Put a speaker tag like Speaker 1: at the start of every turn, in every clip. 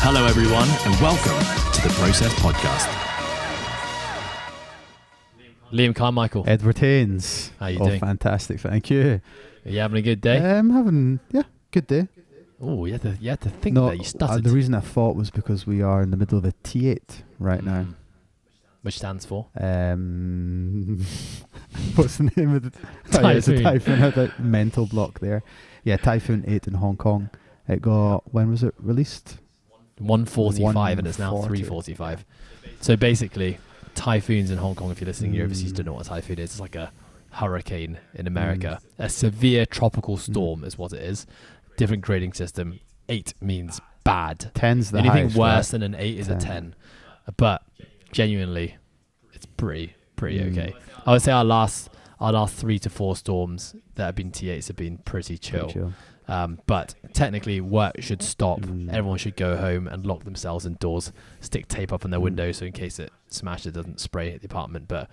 Speaker 1: Hello, everyone, and welcome to the Process Podcast. Liam Carmichael.
Speaker 2: Edward Haynes.
Speaker 1: How you doing?
Speaker 2: Fantastic, thank you.
Speaker 1: Are you having a good day?
Speaker 2: I'm having, good day.
Speaker 1: Oh, you had to think that. You stuttered.
Speaker 2: The reason I thought was because we are in the middle of a T8 right now.
Speaker 1: Which stands for?
Speaker 2: What's the name of the... it's a Typhoon. I had that mental block there. Yeah, Typhoon 8 in Hong Kong. It got... When was it released?
Speaker 1: 1:45 and it's now 3:45. So basically, typhoons in Hong Kong, if you're listening, you're overseas, don't know what a typhoon is. It's like a hurricane in America. A severe tropical storm is what it is. Different grading system. 8 means bad.
Speaker 2: 10's the
Speaker 1: Anything
Speaker 2: highest,
Speaker 1: worse than an 8 is a 10. But genuinely, it's pretty okay. I would say our last 3 to 4 storms that have been T8s have been pretty chill. But technically, work should stop. Everyone should go home and lock themselves indoors, stick tape up on their windows so in case it smashes, it doesn't spray at the apartment. But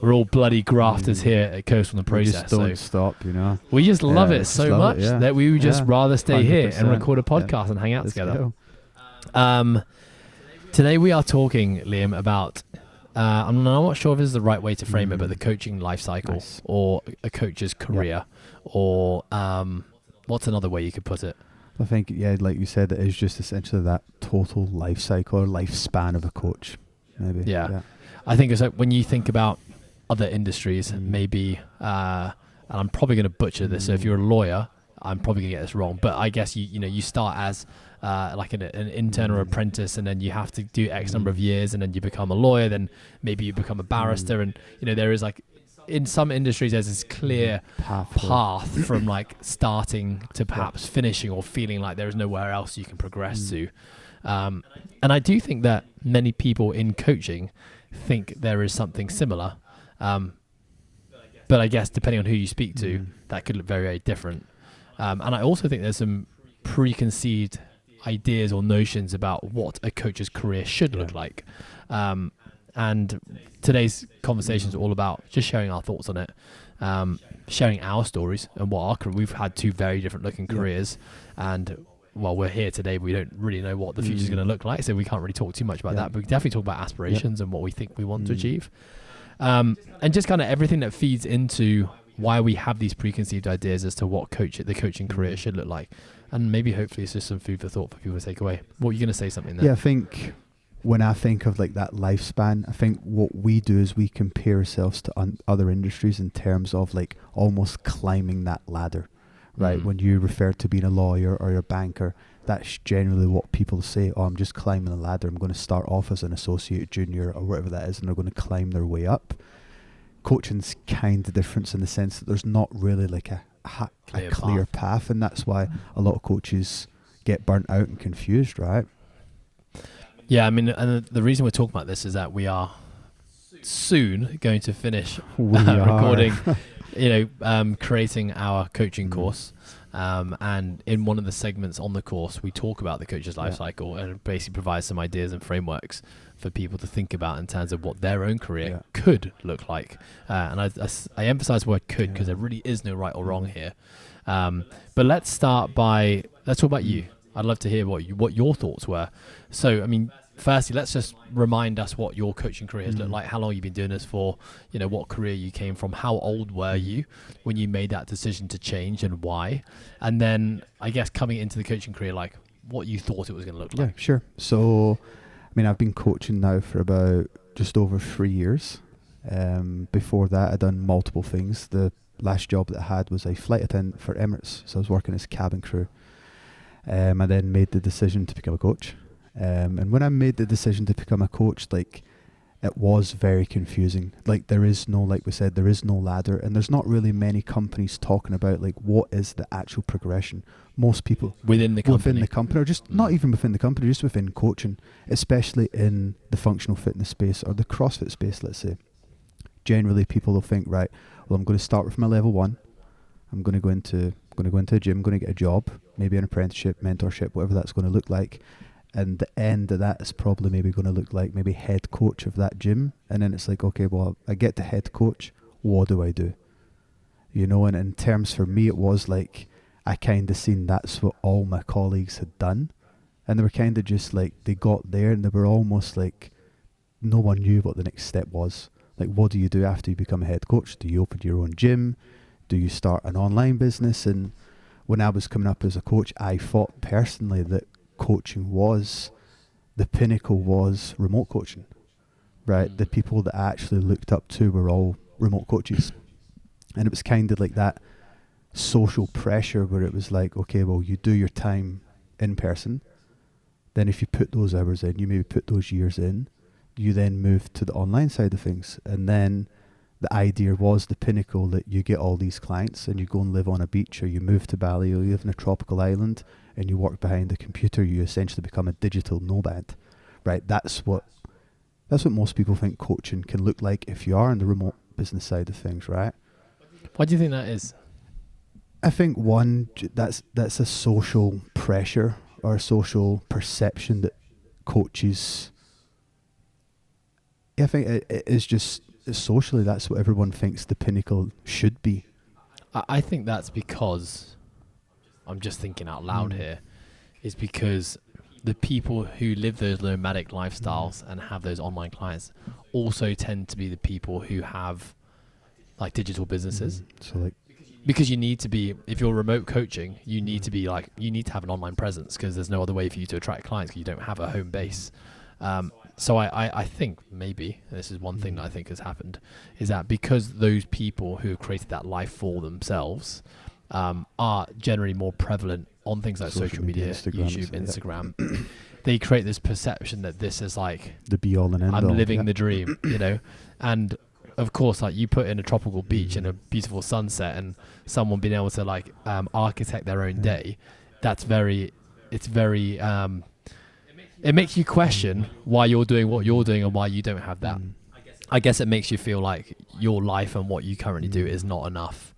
Speaker 1: we're all bloody grafters here at Coast on the Process.
Speaker 2: We just don't stop, you know.
Speaker 1: We just love it so much that we would just rather stay 100%. Here and record a podcast and hang out together. Today we are talking, Liam, about... I'm not sure if this is the right way to frame it, but the coaching life cycle or a coach's career or... what's another way you could put it?
Speaker 2: I think, like you said, it is just essentially that total life cycle or lifespan of a coach, maybe.
Speaker 1: Yeah. I think it's like when you think about other industries, maybe, and I'm probably going to butcher this, so if you're a lawyer, I'm probably going to get this wrong, but I guess you start as like an intern or apprentice, and then you have to do X number of years, and then you become a lawyer, then maybe you become a barrister, and there is like, in some industries, there's this clear path from like starting to perhaps finishing or feeling like there is nowhere else you can progress to. And I do think that many people in coaching think there is something similar. But I guess depending on who you speak to, that could look very, very different. And I also think there's some preconceived ideas or notions about what a coach's career should look like. And today's conversation is all about just sharing our thoughts on it, sharing our stories and what our career. We've had 2 very different looking careers, and while we're here today, we don't really know what the future is going to look like, so we can't really talk too much about that. But we can definitely talk about aspirations and what we think we want to achieve, and just kind of everything that feeds into why we have these preconceived ideas as to what the coaching career should look like, and maybe hopefully it's just some food for thought for people to take away. What are you going to say something there?
Speaker 2: Yeah, I think. When I think of like that lifespan, I think what we do is we compare ourselves to other industries in terms of like almost climbing that ladder, right? When you refer to being a lawyer or a banker, that's generally what people say. Oh, I'm just climbing the ladder. I'm going to start off as an associate, junior, or whatever that is, and they're going to climb their way up. Coaching's kind of different in the sense that there's not really like a clear path, and that's why a lot of coaches get burnt out and confused, right?
Speaker 1: Yeah, I mean, and the reason we're talking about this is that we are soon going to finish recording, creating our coaching course. And in one of the segments on the course, we talk about the coach's life cycle and basically provide some ideas and frameworks for people to think about in terms of what their own career could look like. And I emphasize the word could because there really is no right or wrong here. But let's talk about you. I'd love to hear what your thoughts were. So, I mean, firstly, let's just remind us what your coaching career has looked like, how long you've been doing this for, what career you came from, how old were you when you made that decision to change and why? And then, I guess, coming into the coaching career, like what you thought it was going to look like.
Speaker 2: Yeah, sure. So, I mean, I've been coaching now for about just over 3 years. Before that, I'd done multiple things. The last job that I had was a flight attendant for Emirates. So I was working as cabin crew. I then made the decision to become a coach. And when I made the decision to become a coach, like, it was very confusing. Like, there is no ladder, and there's not really many companies talking about, like, what is the actual progression. Most people
Speaker 1: within the company,
Speaker 2: or just not even within the company, just within coaching, especially in the functional fitness space or the CrossFit space, let's say. Generally, people will think, right, well, I'm going to start with my level 1. I'm going to go into a gym, going to get a job, maybe an apprenticeship, mentorship, whatever that's going to look like. And the end of that is probably maybe going to look like maybe head coach of that gym. And then it's like, okay, well, I get to head coach. What do I do? And in terms for me, it was like, I kind of seen that's what all my colleagues had done. And they were kind of just like, they got there and they were almost like, no one knew what the next step was. Like, what do you do after you become a head coach? Do you open your own gym? Do you start an online business? And when I was coming up as a coach, I thought personally that coaching was, the pinnacle was remote coaching, right? The people that I actually looked up to were all remote coaches. And it was kind of like that social pressure where it was like, okay, well, you do your time in person. Then if you put those hours in, you maybe put those years in, you then move to the online side of things. And then the idea was the pinnacle that you get all these clients and you go and live on a beach, or you move to Bali, or you live in a tropical island and you work behind a computer. You essentially become a digital nomad, right? That's what most people think coaching can look like if you are in the remote business side of things, right?
Speaker 1: Why do you think that is?
Speaker 2: I think that's a social pressure or a social perception that coaches. I think it is just socially, that's what everyone thinks the pinnacle should be.
Speaker 1: I think that's because, I'm just thinking out loud here, is because the people who live those nomadic lifestyles and have those online clients also tend to be the people who have like digital businesses.
Speaker 2: So like,
Speaker 1: because you need to be, if you're remote coaching, you need to be like, you need to have an online presence, because there's no other way for you to attract clients because you don't have a home base. So I think maybe, and this is one thing that I think has happened, is that because those people who have created that life for themselves are generally more prevalent on things like social media, YouTube, Instagram, they create this perception that this is like
Speaker 2: the be all and end all.
Speaker 1: I'm living the dream, you know? And of course, like you put in a tropical beach and a beautiful sunset and someone being able to like architect their own day, it makes you question why you're doing what you're doing and why you don't have that. I guess it makes you feel like your life and what you currently do is not enough,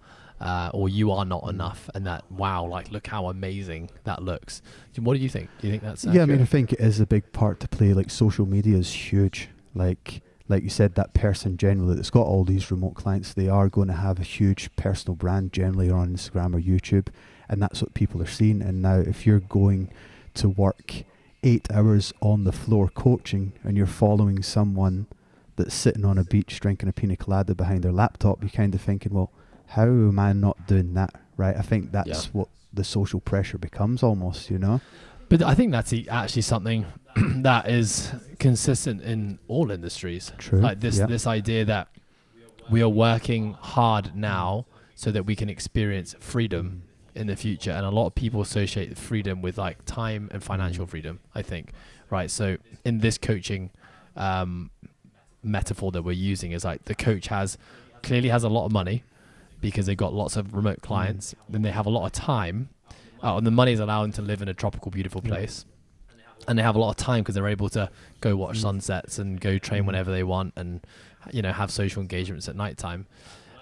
Speaker 1: or you are not enough, and that, wow, like look how amazing that looks. What do you think? Do you think that's accurate?
Speaker 2: Yeah, I mean, I think it is a big part to play. Like social media is huge. Like you said, that person generally that's got all these remote clients, they are going to have a huge personal brand generally on Instagram or YouTube, and that's what people are seeing. And now if you're going to work 8 hours on the floor coaching and you're following someone that's sitting on a beach drinking a pina colada behind their laptop, you're kind of thinking, well, how am I not doing that, right? I think that's what the social pressure becomes almost, you know?
Speaker 1: But I think that's actually something that is consistent in all industries.
Speaker 2: True.
Speaker 1: Like this idea that we are working hard now so that we can experience freedom in the future. And a lot of people associate freedom with like time and financial freedom, I think. Right. So in this coaching metaphor that we're using, is like the coach clearly has a lot of money because they've got lots of remote clients. Then they have a lot of time. And the money is allowing them to live in a tropical, beautiful place. And they have a lot of time because they're able to go watch sunsets and go train whenever they want, and, you know, have social engagements at nighttime.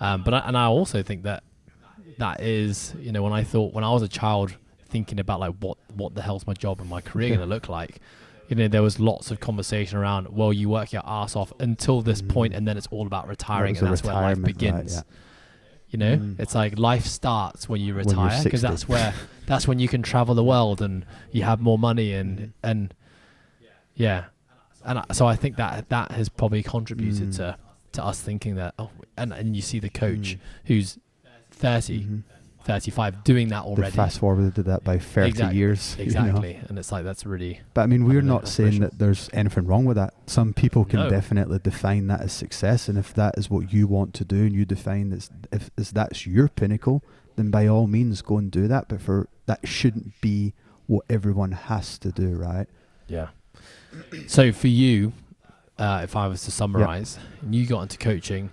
Speaker 1: But I also think that is, you know, when I was a child thinking about like what the hell's my job and my career going to look like, you know, there was lots of conversation around, well, you work your ass off until this point and then it's all about retiring, and that's where life begins.
Speaker 2: Right,
Speaker 1: You know, it's like life starts when you retire, because that's when you can travel the world and you have more money and so I think that has probably contributed to us thinking that, and you see the coach who's 30, 35 doing that already.
Speaker 2: They fast forwarded to that by 30 years.
Speaker 1: Exactly.
Speaker 2: You know?
Speaker 1: And it's like, that's really...
Speaker 2: But I mean, we're not saying that there's anything wrong with that. Some people can definitely define that as success. And if that is what you want to do and you define if that's your pinnacle, then by all means go and do that. But that shouldn't be what everyone has to do, right?
Speaker 1: Yeah. So for you, if I was to summarize, you got into coaching,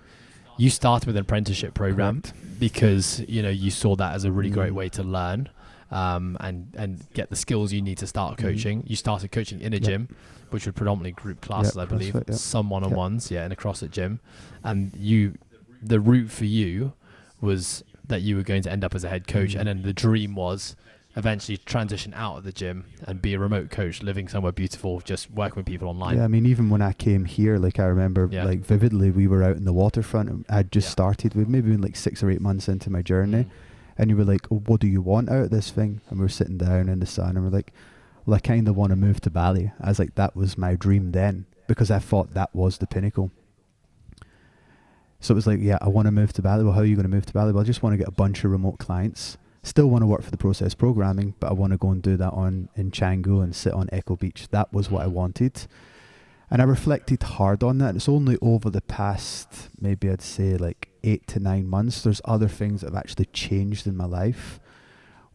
Speaker 1: you started with an apprenticeship program.
Speaker 2: Correct.
Speaker 1: Because, you know, you saw that as a really great way to learn and get the skills you need to start coaching. You started coaching in a gym, which were predominantly group classes, I believe,
Speaker 2: CrossFit,
Speaker 1: some one-on-ones, in a CrossFit gym. And the route for you was that you were going to end up as a head coach, and then the dream was eventually transition out of the gym and be a remote coach, living somewhere beautiful, just working with people online.
Speaker 2: Yeah, I mean, even when I came here, like I remember like vividly, we were out in the waterfront and I'd just started with maybe like 6 or 8 months into my journey, and you were like, oh, what do you want out of this thing? And we were sitting down in the sun and we're like, well, I kind of want to move to Bali. I was like, that was my dream then, because I thought that was the pinnacle. So it was like, yeah, I want to move to Bali. Well, how are you going to move to Bali? Well, I just want to get a bunch of remote clients. Still want to work for the process programming, but I want to go and do that in Canggu and sit on Echo Beach. That was what I wanted. And I reflected hard on that. It's only over the past, maybe I'd say like 8 to 9 months, there's other things that have actually changed in my life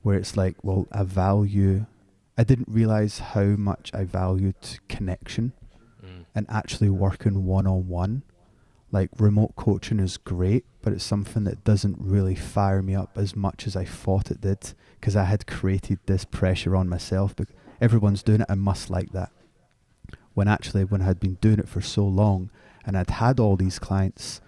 Speaker 2: where it's like, well, I didn't realize how much I valued connection and actually working one-on-one. Like remote coaching is great, but it's something that doesn't really fire me up as much as I thought it did, because I had created this pressure on myself. But everyone's doing it, I must like that. When I had been doing it for so long and I'd had all these clients,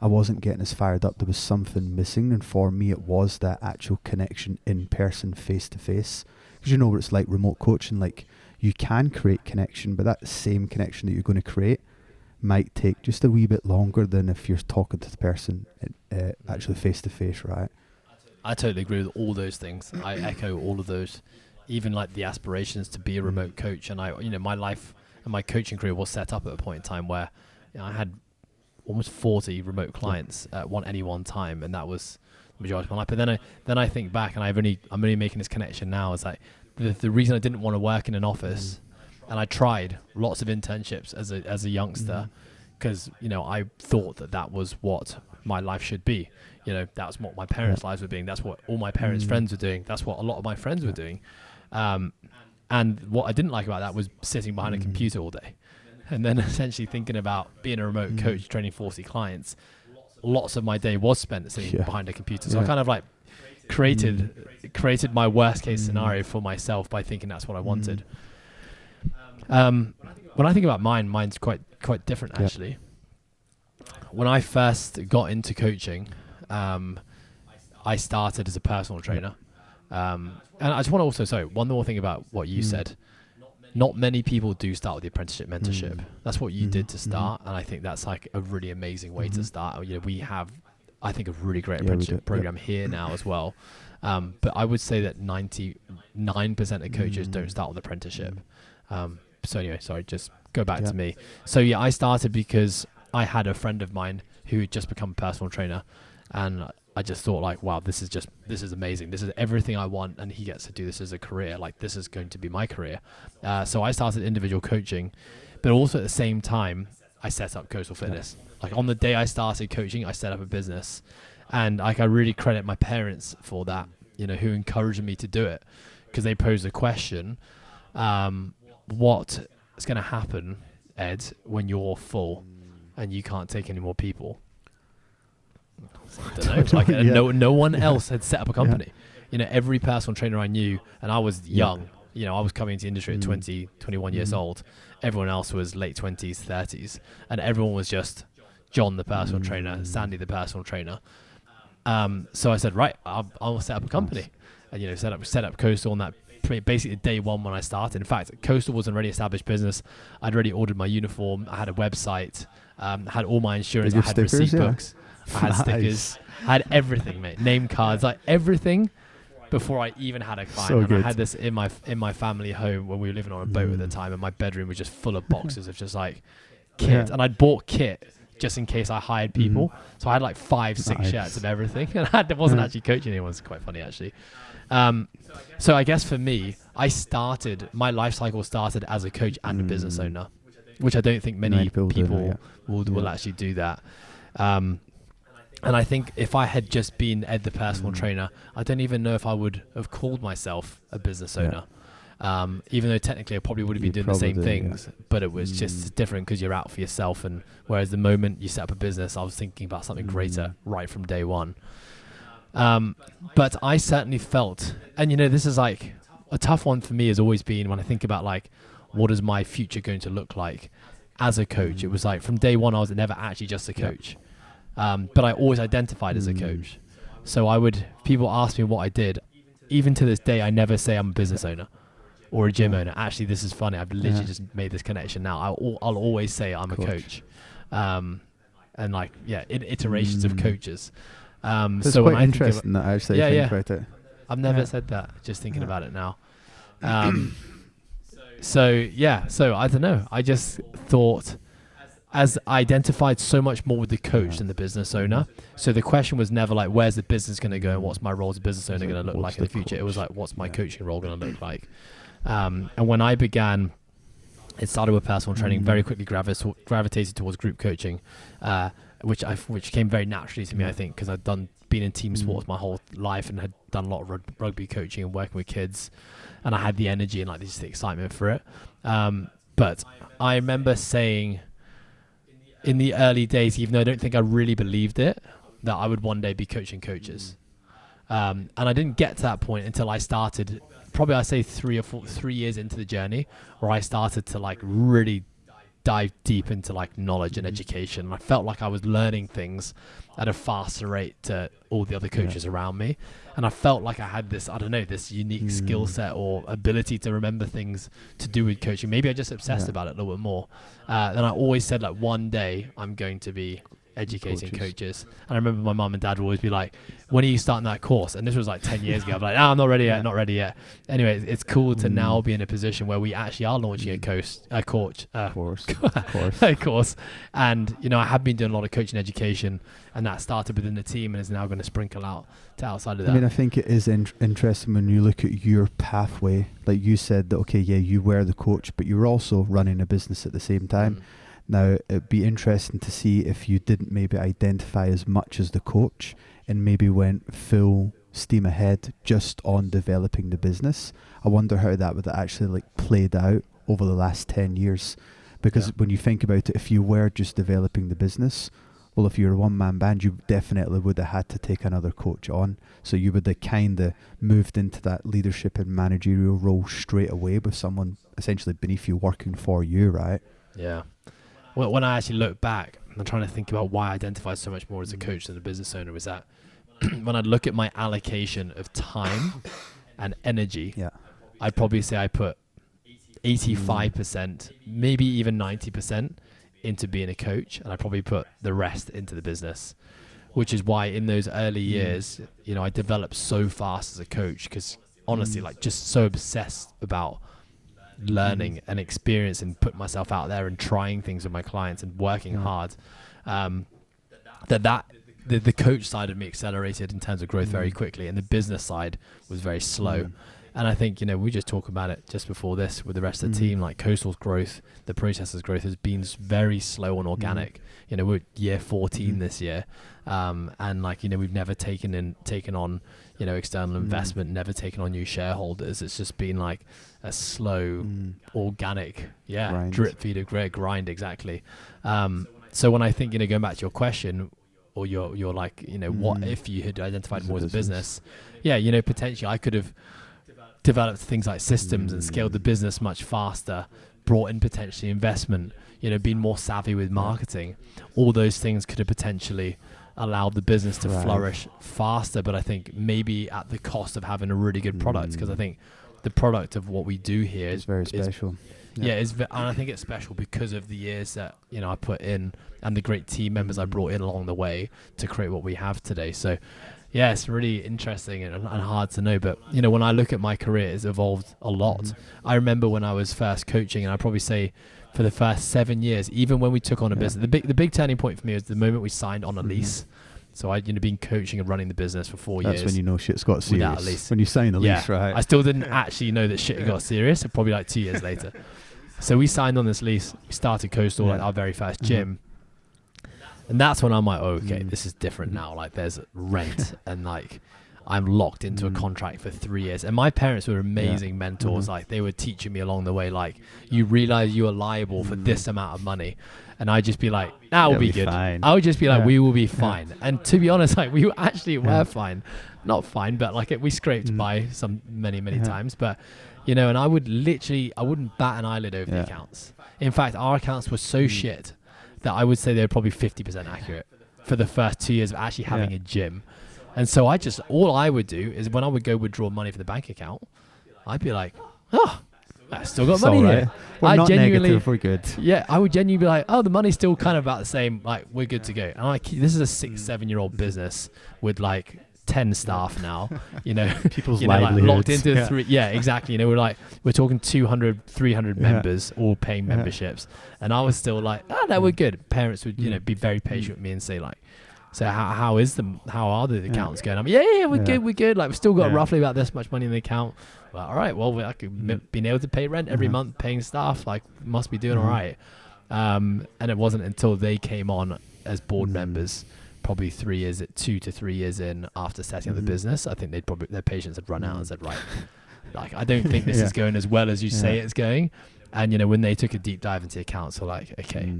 Speaker 2: I wasn't getting as fired up. There was something missing, and for me it was that actual connection in person, face to face. Because you know what it's like remote coaching, like you can create connection, but that same connection that you're going to create might take just a wee bit longer than if you're talking to the person actually face to face, right?
Speaker 1: I totally agree with all those things. I echo all of those, even like the aspirations to be a remote coach. And my life and my coaching career was set up at a point in time where I had almost 40 remote clients at any one time, and that was the majority of my life. But then I think back, and I'm only making this connection now, is like the reason I didn't want to work in an office. And I tried lots of internships as a youngster, because I thought that was what my life should be. That's what my parents' lives were being. That's what all my parents' friends were doing. That's what a lot of my friends were doing. And what I didn't like about that was sitting behind a computer all day, and then essentially thinking about being a remote coach, training 40 clients. Lots of my day was spent sitting behind a computer. So I kind of like created my worst case scenario for myself by thinking that's what I wanted. When I think about mine's quite different actually. When I first got into coaching, I started as a personal trainer. And I just want to also, one more thing about what you said. Not many people do start with the apprenticeship mentorship. That's what you did to start, and I think that's like a really amazing way to start. We have, I think, a really great apprenticeship program here now as well. But I would say that 99% of coaches don't start with apprenticeship. So anyway, sorry, just go back to me. So yeah, I started because I had a friend of mine who had just become a personal trainer, and I just thought like, wow, this is amazing. This is everything I want, and he gets to do this as a career. Like, this is going to be my career. So I started individual coaching, but also at the same time, I set up Coastal Fitness. Like on the day I started coaching, I set up a business, and like I really credit my parents for that, who encouraged me to do it, because they posed a question. What is going to happen, Ed, when you're full and you can't take any more people? I don't know. Like no one else had set up a company. Every personal trainer I knew, and I was young. I was coming into the industry at 20, 21 years old. Everyone else was late 20s, 30s, and everyone was just John the personal trainer, Sandy the personal trainer. So I said, right, I'll set up a company, and set up Coastal on that. Basically day one when I started. In fact, Coastal was an already established business. I'd already ordered my uniform. I had a website. Had all my insurance. I had receipt books. I had stickers. I had everything, mate. Name cards, like everything. Before I even had a client, and I had this in my family home when we were living on a boat at the time, and my bedroom was just full of boxes of just like kit. And I'd bought kit just in case I hired people. So I had like 5-6 shirts of everything, and I wasn't actually coaching anyone. It's quite funny actually. So I guess for me, my life cycle started as a coach and a business owner, which I don't think many people will actually do that. And I think if I had just been Ed the personal trainer, I don't even know if I would have called myself a business owner. Even though technically I probably would have been doing the same things, but it was just different because you're out for yourself. And whereas the moment you set up a business, I was thinking about something greater right from day one. But I certainly felt, and this is like a tough one for me has always been when I think about like, what is my future going to look like as a coach? It was like from day one, I was never actually just a coach. But I always identified as a coach. So people ask me what I did. Even to this day, I never say I'm a business owner or a gym owner. Actually, this is funny. I've literally just made this connection now. I'll always say I'm a coach. And like, iterations of coaches.
Speaker 2: It's
Speaker 1: so
Speaker 2: quite
Speaker 1: when I
Speaker 2: interesting that I actually think about it.
Speaker 1: I've never said that, just thinking about it now. So yeah, so I don't know. I just thought, as I identified so much more with the coach than the business owner. So the question was never like, where's the business going to go and what's my role as a business owner going to look like in the future? It was like, what's my coaching role going to look like? And when I began, it started with personal training, very quickly gravitated towards group coaching, which came very naturally to me, I think, because I'd been in team sports my whole life and had done a lot of rugby coaching and working with kids, and I had the energy and like just the excitement for it. But I remember saying in the early days, even though I don't think I really believed it, that I would one day be coaching coaches. And I didn't get to that point until I started, probably I say 3 years into the journey, where I started to like really dive deep into like knowledge and education. And I felt like I was learning things at a faster rate to all the other coaches around me. And I felt like I had this, I don't know, this unique skill set or ability to remember things to do with coaching. Maybe I just obsessed about it a little bit more. And I always said like one day I'm going to be educating coaches. And I remember my mum and dad would always be like, when are you starting that course? And this was like 10 years ago. I'm like, I'm not ready yet. Anyway, it's cool to now be in a position where we actually are launching a course. And, you know, I have been doing a lot of coaching education, and that started within the team and is now going to sprinkle out to outside of that.
Speaker 2: I mean, I think it is interesting when you look at your pathway. Like you said that, okay, yeah, you were the coach, but you were also running a business at the same time. Now, it'd be interesting to see if you didn't maybe identify as much as the coach and maybe went full steam ahead just on developing the business. I wonder how that would actually like played out over the last 10 years. Because when you think about it, if you were just developing the business, well, if you're a one-man band, you definitely would have had to take another coach on. So you would have kind of moved into that leadership and managerial role straight away with someone essentially beneath you working for you, right?
Speaker 1: Yeah. Well, when I actually look back, I'm trying to think about why I identify so much more as a coach than a business owner, was that when I look at my allocation of time and energy, I'd probably say I put 85%, maybe even 90% into being a coach, and I probably put the rest into the business, which is why in those early years, you know, I developed so fast as a coach because honestly, like just so obsessed about learning and experience and putting myself out there and trying things with my clients and working hard, the coach side of me accelerated in terms of growth very quickly, and the business side was very slow. And I think, you know, we just talked about it just before this with the rest of the team, like Coastal's growth, the Processor's growth has been very slow and organic. You know, we're year 14 this year. And like, you know, we've never taken on, you know, external investment, never taken on new shareholders. It's just been like a slow, organic, drip feed of grind, exactly. So when I think, you know, going back to your question, or you're like, you know, what if you had identified more as a business? Yeah, you know, potentially I could have developed things like systems and scaled the business much faster, brought in potentially investment, you know, been more savvy with marketing. All those things could have potentially allowed the business to flourish faster, but I think maybe at the cost of having a really good product, because I think the product of what we do here is
Speaker 2: very special.
Speaker 1: And I think it's special because of the years that, you know, I put in and the great team members I brought in along the way to create what we have today. So yeah, it's really interesting and hard to know. But, you know, when I look at my career, it's evolved a lot. I remember when I was first coaching, and I'd probably say for the first 7 years, even when we took on a business, the big turning point for me was the moment we signed on a lease. So I'd, you know, been coaching and running the business for 4 years.
Speaker 2: That's when you know shit's got serious.
Speaker 1: Without a lease.
Speaker 2: When you sign a lease, right?
Speaker 1: I still didn't actually know that shit had got serious, probably like 2 years later. So we signed on this lease. We started Coastal, like our very first gym. And that's when I'm like, oh, okay, this is different now. Like there's rent and like I'm locked into a contract for 3 years. And my parents were amazing mentors. Like they were teaching me along the way, like you realize you are liable for this amount of money. And I'd just be like, that will be good. Fine. I would just be like, we will be fine. And to be honest, like we actually were fine. Not fine, but like we scraped by many times. But, you know, and I wouldn't bat an eyelid over the accounts. In fact, our accounts were so shit that I would say they were probably 50% accurate for the first 2 years of actually having a gym. And so all I would do is when I would go withdraw money from the bank account, I'd be like, oh, I still got money here.
Speaker 2: We're not negative, we're good.
Speaker 1: Yeah, I would genuinely be like, oh, the money's still kind of about the same. Like, we're good to go. And I'm like, this is a 6-7 year old business with like 10 staff now,
Speaker 2: People's
Speaker 1: like
Speaker 2: livelihoods.
Speaker 1: locked into three. Yeah, exactly. We're talking 200, 300 members, all paying memberships. And I was still like, no, we're good. Parents would, be very patient with me and say like, so how are the accounts going? I'm we're good. Like we've still got roughly about this much money in the account. Well, all right. Well, I could being able to pay rent every month, paying staff, like must be doing all right. And it wasn't until they came on as board members, probably 2 to 3 years in after setting up the business, I think their patience had run out and said, right, like I don't think this is going as well as you say it's going. And when they took a deep dive into the accounts, were like, okay,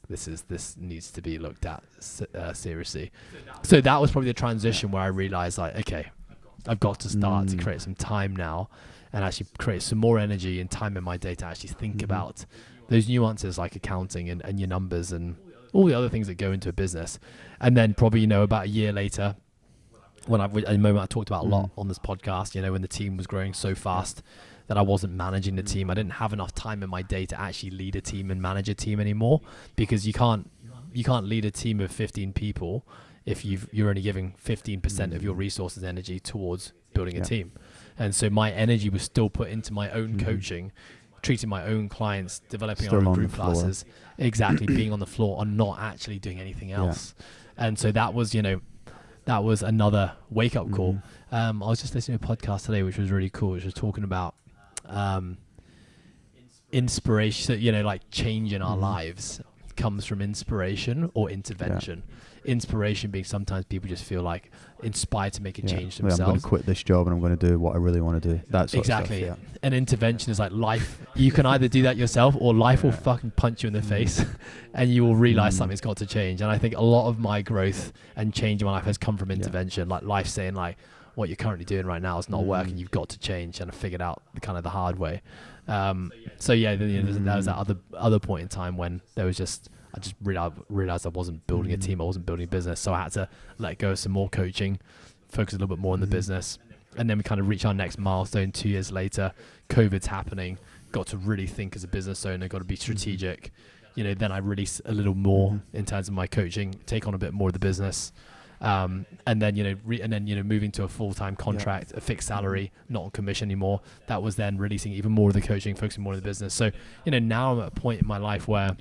Speaker 1: this needs to be looked at seriously. So that was probably the transition where I realized like, okay, I've got to start to create some time now and actually create some more energy and time in my day to actually think about those nuances like accounting and your numbers and all the other things that go into a business. And then probably, about a year later, when a moment I talked about a lot on this podcast, when the team was growing so fast that I wasn't managing the team. I didn't have enough time in my day to actually lead a team and manage a team anymore, because you can't lead a team of 15 people if you're only giving 15% of your resources and energy towards building a team. And so my energy was still put into my own coaching, treating my own clients, developing our own group classes, exactly, being on the floor and not actually doing anything else. And so that was, that was another wake up call. I was just listening to a podcast today, which was really cool, which was talking about inspiration. So, like change in our lives comes from inspiration or intervention. Inspiration being sometimes people just feel like inspired to make a change themselves.
Speaker 2: I'm going to quit this job and I'm going to do what I really want to do. That's
Speaker 1: exactly.
Speaker 2: Sort of stuff,
Speaker 1: And intervention is like life. You can either do that yourself or life will fucking punch you in the face and you will realize something's got to change. And I think a lot of my growth and change in my life has come from intervention, like life saying like, what you're currently doing right now is not working. You've got to change, and I figured out the hard way. So yeah, there was that other point in time when I just realized I wasn't building a team, I wasn't building a business, so I had to let go of some more coaching, focus a little bit more on the business, and then we kind of reach our next milestone 2 years later. COVID's happening, got to really think as a business owner, got to be strategic. Then I release a little more in terms of my coaching, take on a bit more of the business. And then moving to a full-time contract, a fixed salary, not on commission anymore. That was then releasing even more of the coaching, focusing more on the business. So now I'm at a point in my life where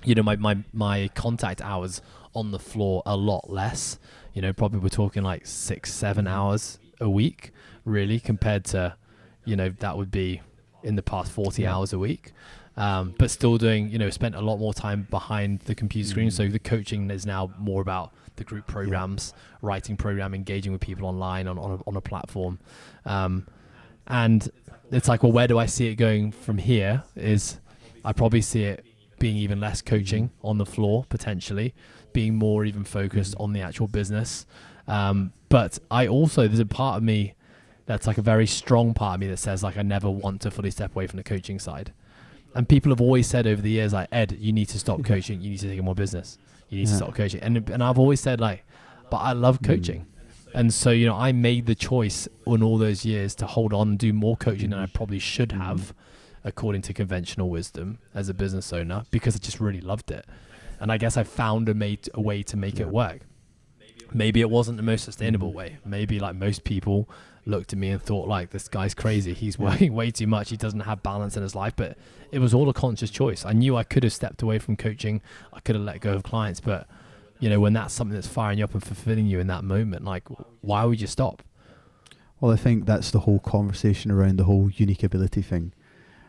Speaker 1: my contact hours on the floor a lot less. Probably we're talking like 6-7 hours a week, really, compared to that would be in the past 40 hours a week. But still doing, spent a lot more time behind the computer screen. So the coaching is now more about the group programs, writing program, engaging with people online on a platform. And it's like, well, where do I see it going from here? Is I probably see it being even less coaching on the floor, potentially being more even focused on the actual business. But there's a part of me that's like a very strong part of me that says like, I never want to fully step away from the coaching side. And people have always said over the years, like, Ed, you need to stop coaching. You need to take on more business. You need to stop coaching. And I've always said like, but I love coaching. And so, I made the choice in all those years to hold on and do more coaching than I probably should have, according to conventional wisdom as a business owner, because I just really loved it. And I guess I found a way to make it work. Maybe it wasn't the most sustainable way. Maybe like most people looked at me and thought like, this guy's crazy. He's working way too much. He doesn't have balance in his life. But it was all a conscious choice. I knew I could have stepped away from coaching. I could have let go of clients. But, when that's something that's firing you up and fulfilling you in that moment, like, why would you stop?
Speaker 2: Well, I think that's the whole conversation around the whole unique ability thing,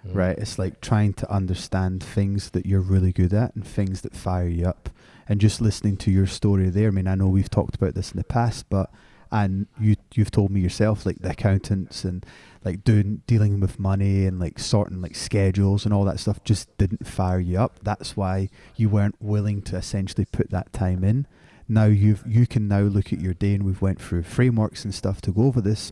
Speaker 2: right? It's like trying to understand things that you're really good at and things that fire you up. And just listening to your story there, I mean, I know we've talked about this in the past, and you've told me yourself, like the accountants and like dealing with money and like sorting like schedules and all that stuff just didn't fire you up. That's why you weren't willing to essentially put that time in. Now you can now look at your day, and we've went through frameworks and stuff to go over this,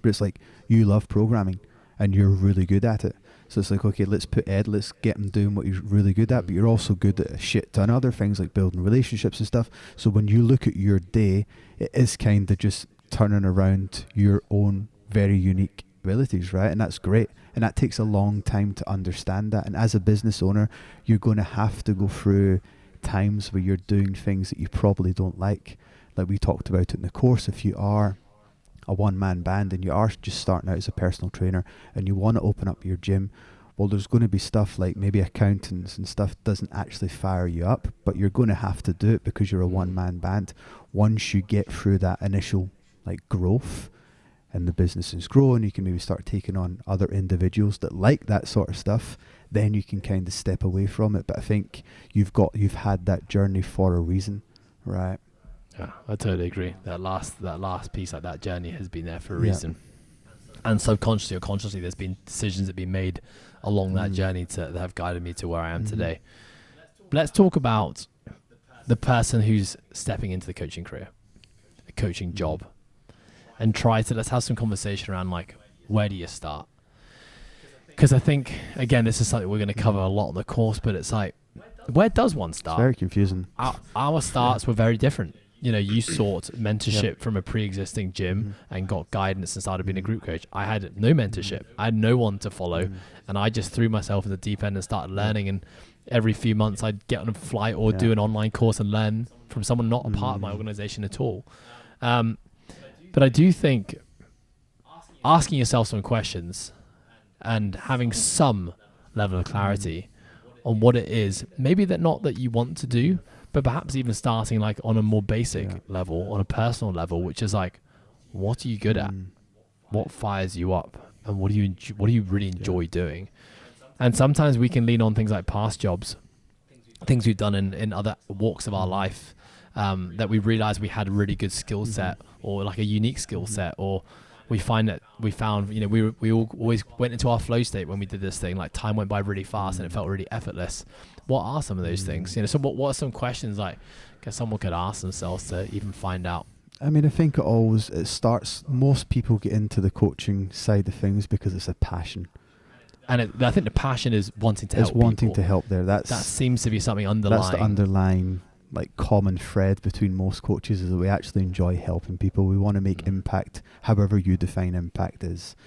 Speaker 2: but it's like you love programming and you're really good at it. So it's like, okay, let's get him doing what he's really good at, but you're also good at a shit ton of other things like building relationships and stuff. So when you look at your day, it is kind of just turning around your own very unique abilities, right? And that's great. And that takes a long time to understand that. And as a business owner, you're going to have to go through times where you're doing things that you probably don't like. like we talked about in the course, if you are a one-man band and you are just starting out as a personal trainer and you want to open up your gym, well, there's going to be stuff like maybe accountants and stuff doesn't actually fire you up, but you're going to have to do it because you're a one-man band. Once you get through that initial like growth and the business is growing, you can maybe start taking on other individuals that like that sort of stuff, then you can kind of step away from it. But I think you've had that journey for a reason, right?
Speaker 1: Yeah, I totally agree. That last piece, like that journey has been there for a reason. And subconsciously or consciously, there's been decisions that have been made along that journey that have guided me to where I am today. Let's talk about the person who's stepping into the coaching career, a coaching job, and let's have some conversation around like, where do you start? Because I think, again, this is something we're going to cover a lot on the course, but it's like, where does one start?
Speaker 2: It's very confusing.
Speaker 1: Our starts were very different. You know, you sought mentorship from a pre-existing gym and got guidance and started being a group coach. I had no mentorship. I had no one to follow. And I just threw myself in the deep end and started learning. And every few months I'd get on a flight or do an online course and learn from someone not a part of my organization at all. But I do think asking yourself some questions and having some level of clarity on what it is, maybe not that you want to do, but perhaps even starting like on a more basic level, on a personal level, which is like, what are you good at? What fires you up? And what do you really enjoy doing? And sometimes we can lean on things like past jobs, things we've done in other walks of our life, that we realize we had a really good skill set or like a unique skill set, or we found, you know, we all always went into our flow state when we did this thing. Like time went by really fast and it felt really effortless. What are some of those things? You know, so what are some questions like someone could ask themselves to even find out?
Speaker 2: I mean, I think it starts, most people get into the coaching side of things because it's a passion.
Speaker 1: And I think the passion is wanting to help people.
Speaker 2: It's wanting to help there. That
Speaker 1: seems to be something underlying.
Speaker 2: That's the underlying like common thread between most coaches, is that we actually enjoy helping people. We want to make impact, however you define impact is.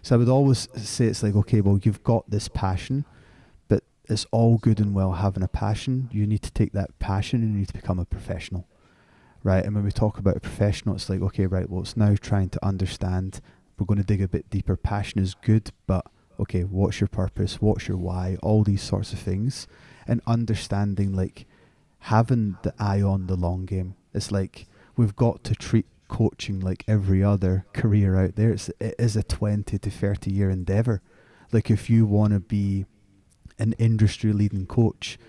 Speaker 2: So I would always say it's like, okay, well, you've got this passion, but it's all good and well having a passion. You need to take that passion and you need to become a professional, right? And when we talk about a professional, it's like, okay, right, well, it's now trying to understand, we're going to dig a bit deeper. Passion is good, but okay, what's your purpose? What's your why? All these sorts of things. And understanding, like, having the eye on the long game. It's like we've got to treat coaching like every other career out there. It is a 20 to 30 year endeavor. Like if you want to be an industry leading coach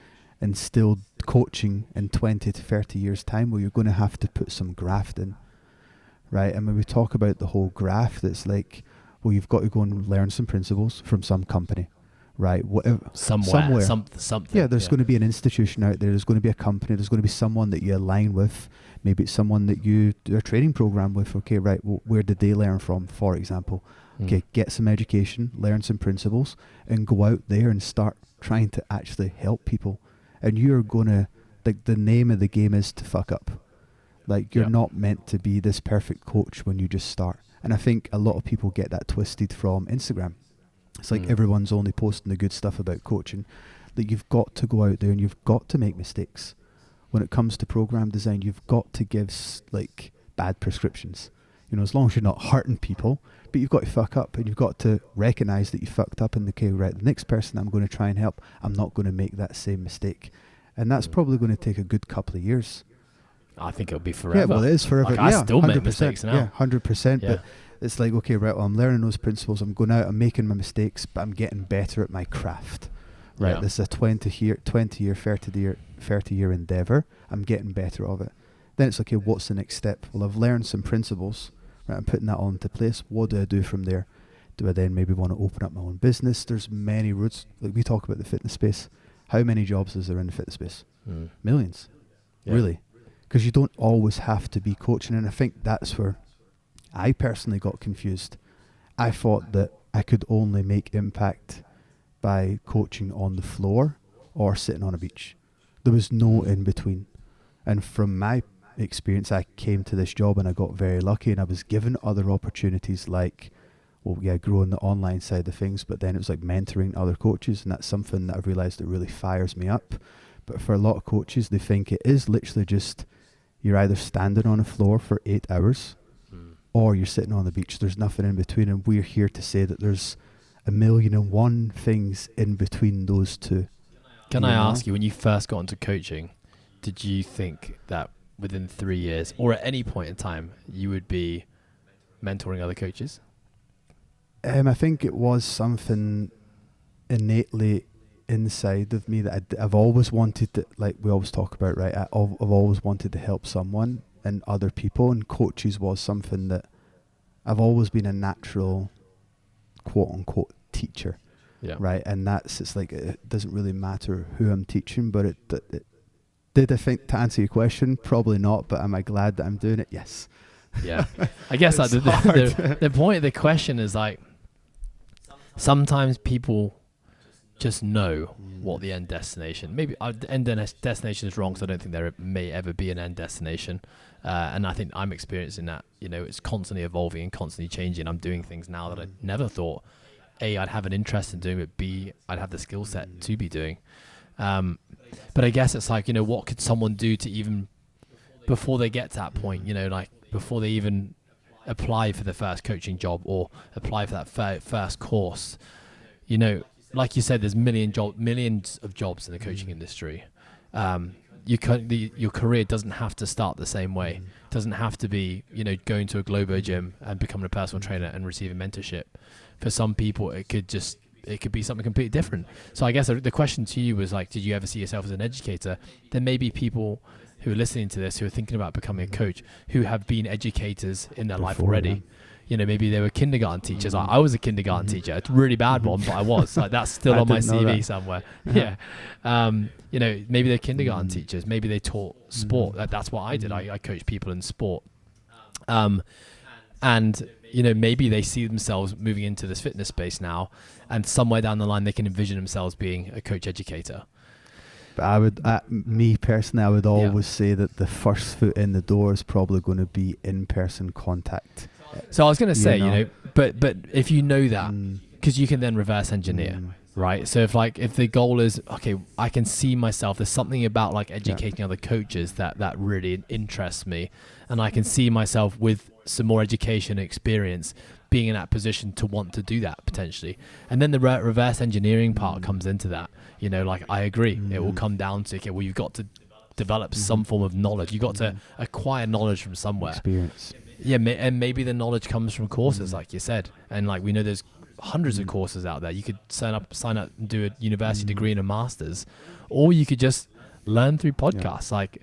Speaker 2: and still coaching in 20 to 30 years time, well, you're going to have to put some graft in, right? And when we talk about the whole graft, it's like, well, you've got to go and learn some principles from some company. Right, whatever, somewhere.
Speaker 1: Something.
Speaker 2: Yeah, there's going to be an institution out there. There's going to be a company. There's going to be someone that you align with. Maybe it's someone that you do a training program with. Okay, right. Well, where did they learn from, for example? Okay, get some education, learn some principles, and go out there and start trying to actually help people. And you're going to, like, the name of the game is to fuck up. Like, you're not meant to be this perfect coach when you just start. And I think a lot of people get that twisted from Instagram. It's like everyone's only posting the good stuff about coaching. That you've got to go out there and you've got to make mistakes. When it comes to program design, you've got to give like bad prescriptions. You know, as long as you're not hurting people, but you've got to fuck up and you've got to recognize that you fucked up and okay, right, the next person I'm going to try and help, I'm not going to make that same mistake. And that's probably going to take a good couple of years.
Speaker 1: I think it'll be forever.
Speaker 2: Yeah, well, it is forever.
Speaker 1: Like, I still make mistakes now.
Speaker 2: Yeah, 100%. But it's like, okay, right, well, I'm learning those principles. I'm going out, I'm making my mistakes, but I'm getting better at my craft. Right, this is a 30 year endeavor. I'm getting better of it. Then it's okay, what's the next step? Well, I've learned some principles. Right, I'm putting that all into place. What do I do from there? Do I then maybe want to open up my own business? There's many routes. Like we talk about the fitness space. How many jobs is there in the fitness space? Millions. Really. Because you don't always have to be coaching. And I think that's where I personally got confused. I thought that I could only make impact by coaching on the floor or sitting on a beach. There was no in between. And from my experience, I came to this job and I got very lucky and I was given other opportunities like, growing the online side of things, but then it was like mentoring other coaches, and that's something that I've realized that really fires me up. But for a lot of coaches, they think it is literally just You're either standing on a floor for 8 hours or you're sitting on the beach. There's nothing in between, and we're here to say that there's 1,000,001 things in between those two.
Speaker 1: Can I ask you, when you first got into coaching, did you think that within 3 years or at any point in time you would be mentoring other coaches?
Speaker 2: I think it was something innately inside of me that I've always wanted to, like we always talk about, right? I've always wanted to help someone and other people, and coaches was something that I've always been a natural quote unquote teacher, right? And it's like, it doesn't really matter who I'm teaching, but it did, I think, to answer your question, probably not, but am I glad that I'm doing it? Yes. Yeah.
Speaker 1: I guess like the point of the question is like, sometimes people just know what the end destination, maybe the end destination is wrong, so I don't think there may ever be an end destination. And I think I'm experiencing that, it's constantly evolving and constantly changing. I'm doing things now that I never thought, A, I'd have an interest in doing, but B, I'd have the skill set to be doing. But I guess it's like, what could someone do to even, before they get to that point, like before they even apply for the first coaching job or apply for that first course, like you said, there's millions of jobs in the coaching industry. Your career doesn't have to start the same way. It doesn't have to be, going to a Globo gym and becoming a personal trainer and receiving mentorship. For some people, it could be something completely different. So I guess the question to you was like, did you ever see yourself as an educator? There may be people who are listening to this who are thinking about becoming a coach who have been educators in their life already. Maybe they were kindergarten teachers. I was a kindergarten teacher. It's a really bad one, but I was. Like, that's still on my CV somewhere. Yeah. Maybe they're kindergarten teachers. Maybe they taught sport. That's what I did. I coached people in sport. And maybe they see themselves moving into this fitness space now, and somewhere down the line they can envision themselves being a coach educator.
Speaker 2: But me personally, I would always say that the first foot in the door is probably going to be in-person contact.
Speaker 1: So I was going to say, but if you know that, because you can then reverse engineer, right? So if the goal is, okay, I can see myself, there's something about like educating other coaches that really interests me, and I can see myself with some more education experience being in that position to want to do that potentially. And then the reverse engineering part comes into that. Like, I agree, it will come down to, okay, well, you've got to develop some form of knowledge. You've got to acquire knowledge from somewhere.
Speaker 2: Experience.
Speaker 1: Yeah, and maybe the knowledge comes from courses, like you said. And like, we know there's hundreds of courses out there. You could sign up and do a university degree and a master's, or you could just learn through podcasts. Like,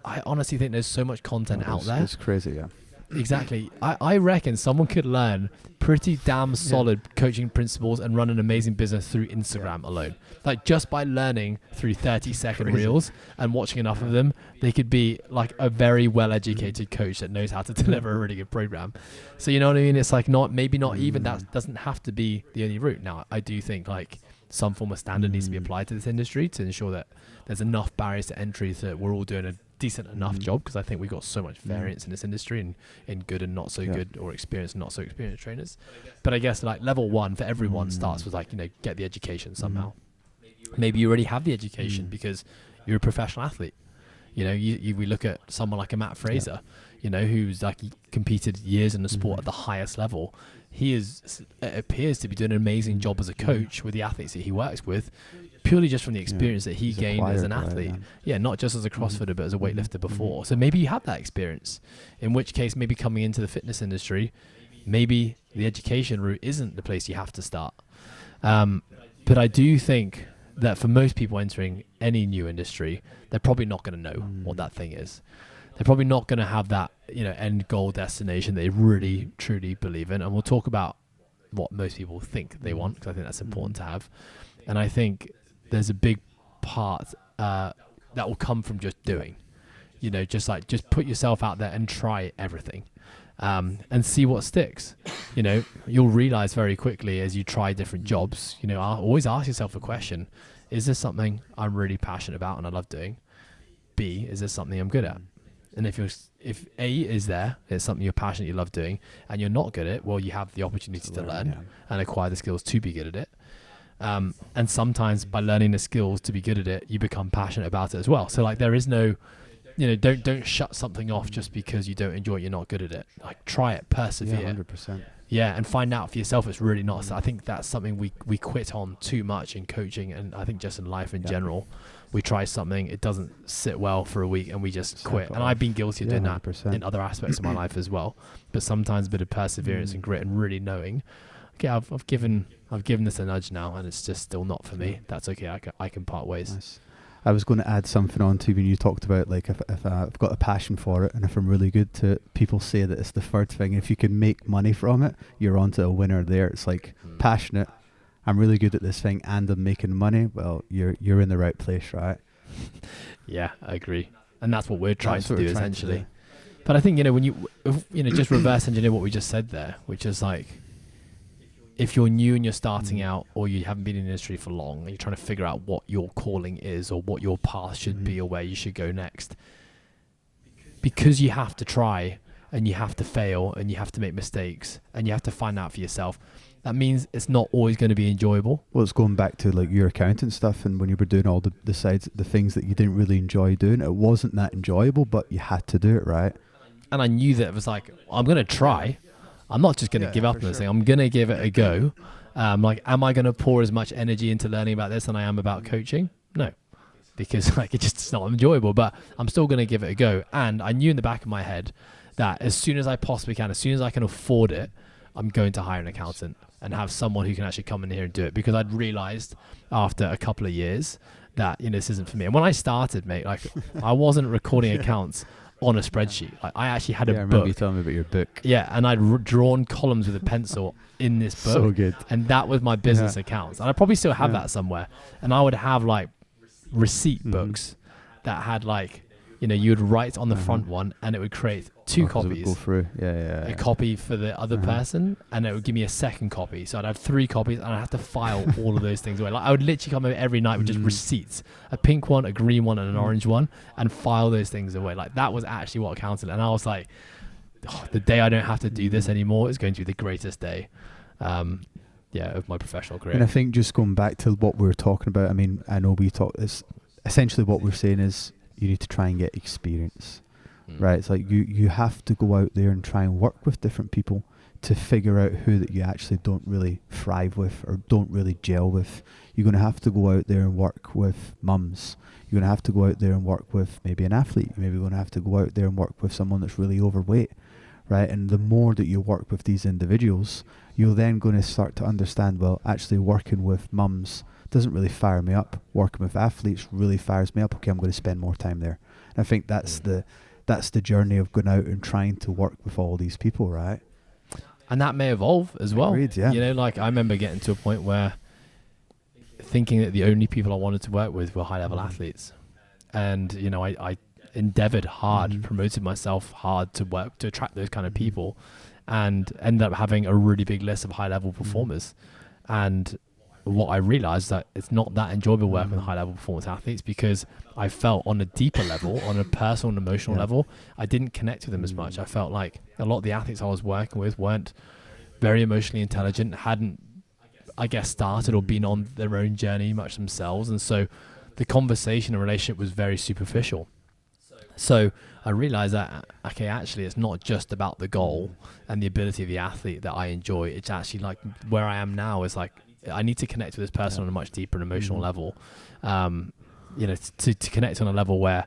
Speaker 1: I honestly think there's so much content out there.
Speaker 2: It's crazy, yeah.
Speaker 1: Exactly. I reckon someone could learn pretty damn solid coaching principles and run an amazing business through Instagram alone. Like, just by learning through 30-second reels and watching enough of them, they could be like a very well-educated coach that knows how to deliver a really good program. So, you know what I mean? It's like, maybe not even that doesn't have to be the only route. Now, I do think like some form of standard needs to be applied to this industry to ensure that there's enough barriers to entry so that we're all doing a decent enough job, because I think we've got so much variance in this industry and in good and not so good, or experienced and not so experienced trainers. But I guess like level one for everyone starts with like, get the education somehow. Maybe you already have the education because you're a professional athlete. We look at someone like a Matt Fraser, who's like competed years in the sport at the highest level. It appears to be doing an amazing job as a coach with the athletes that he works with, purely just from the experience that he gained as an athlete. Not just as a CrossFitter, but as a weightlifter before. So maybe you have that experience, in which case maybe coming into the fitness industry, maybe the education route isn't the place you have to start. But I do think that for most people entering any new industry, they're probably not going to know what that thing is. They're probably not going to have that, end goal destination they really, truly believe in. And we'll talk about what most people think they want, because I think that's important to have. And I think there's a big part that will come from just doing, just put yourself out there and try everything, and see what sticks. You'll realize very quickly as you try different jobs, always ask yourself a question: is this something I'm really passionate about and I love doing? B, is this something I'm good at? And if A is there, it's something you're passionate, you love doing, and you're not good at it, well, you have the opportunity to learn and acquire the skills to be good at it. And sometimes by learning the skills to be good at it, you become passionate about it as well. So like, there is no don't shut something off just because you don't enjoy it, you're not good at it. Like, try it, persevere.
Speaker 2: Yeah, 100%.
Speaker 1: Yeah, and find out for yourself it's really not. So I think that's something we quit on too much in coaching, and I think just in life in general. We try something, it doesn't sit well for a week, and we just quit. And I've been guilty of doing that
Speaker 2: 100%.
Speaker 1: in other aspects of my life as well. But sometimes a bit of perseverance and grit, and really knowing, okay, I've given this a nudge now, and it's just still not for me. That's okay. I can part ways.
Speaker 2: Nice. I was going to add something on to when you talked about, like, if I've got a passion for it, and if I'm really good to it, people say that it's the third thing. If you can make money from it, you're onto a winner there. It's like passionate. I'm really good at this thing, and I'm making money. Well, you're in the right place, right?
Speaker 1: Yeah, I agree, and that's what we're trying
Speaker 2: That's
Speaker 1: to
Speaker 2: what
Speaker 1: do
Speaker 2: we're trying to
Speaker 1: essentially.
Speaker 2: do.
Speaker 1: But I think when you just reverse engineer what we just said there, which is like, if you're new and you're starting out, or you haven't been in the industry for long, and you're trying to figure out what your calling is, or what your path should be, or where you should go next, because you have to try, and you have to fail, and you have to make mistakes, and you have to find out for yourself. That means it's not always going to be enjoyable.
Speaker 2: Well, it's going back to, like, your accountant stuff, and when you were doing all the sides, the things that you didn't really enjoy doing, it wasn't that enjoyable, but you had to do it, right?
Speaker 1: And I knew that it was like, I'm going to try. I'm not just going to give up on this thing. I'm going to give it a go. Like, am I going to pour as much energy into learning about this than I am about coaching? No, because like, it's not enjoyable, but I'm still going to give it a go. And I knew in the back of my head that as soon as I possibly can, as soon as I can afford it, I'm going to hire an accountant and have someone who can actually come in here and do it, because I'd realized after a couple of years that, this isn't for me. And when I started, mate, like, I wasn't recording accounts on a spreadsheet. Like, I actually had
Speaker 2: I
Speaker 1: a
Speaker 2: remember
Speaker 1: book.
Speaker 2: you telling me about your book.
Speaker 1: Yeah, and I'd drawn columns with a pencil in this book.
Speaker 2: So good.
Speaker 1: And that was my business accounts. And I probably still have that somewhere. And I would have, like, receipt books that had, like, you would write on the front one, and it would create two
Speaker 2: 'Cause it would
Speaker 1: copies.
Speaker 2: go through. Yeah.
Speaker 1: A copy for the other person, and it would give me a second copy. So I'd have 3 copies, and I'd have to file all of those things away. Like, I would literally come over every night with just receipts, a pink one, a green one, and an orange one, and file those things away. Like, that was actually what counted. And I was like, the day I don't have to do this anymore is going to be the greatest day, of my professional career.
Speaker 2: And I think, just going back to what we were talking about, I mean, I know we talked this, essentially what we're saying is you need to try and get experience. Right, it's like you have to go out there and try and work with different people to figure out who that you actually don't really thrive with or don't really gel with. You're going to have to go out there and work with mums. You're going to have to go out there and work with maybe an athlete. You're maybe going to have to go out there and work with someone that's really overweight, right? And the more that you work with these individuals, you're then going to start to understand, well, actually working with mums doesn't really fire me up. Working with athletes really fires me up. Okay, I'm going to spend more time there. And I think that's the journey of going out and trying to work with all these people, right?
Speaker 1: And that may evolve as well.
Speaker 2: Agreed, yeah.
Speaker 1: Like, I remember getting to a point where thinking that the only people I wanted to work with were high-level athletes. And, I endeavored hard, promoted myself hard to work, to attract those kind of people, and ended up having a really big list of high-level performers. And what I realized that it's not that enjoyable working with high-level performance athletes, because I felt on a deeper level, on a personal and emotional level, I didn't connect with them as much. I felt like a lot of the athletes I was working with weren't very emotionally intelligent, hadn't, I guess, started or been on their own journey much themselves. And so the conversation and relationship was very superficial. So I realized that, okay, actually it's not just about the goal and the ability of the athlete that I enjoy. It's actually like where I am now is like, I need to connect with this person on a much deeper and emotional level, to connect on a level where,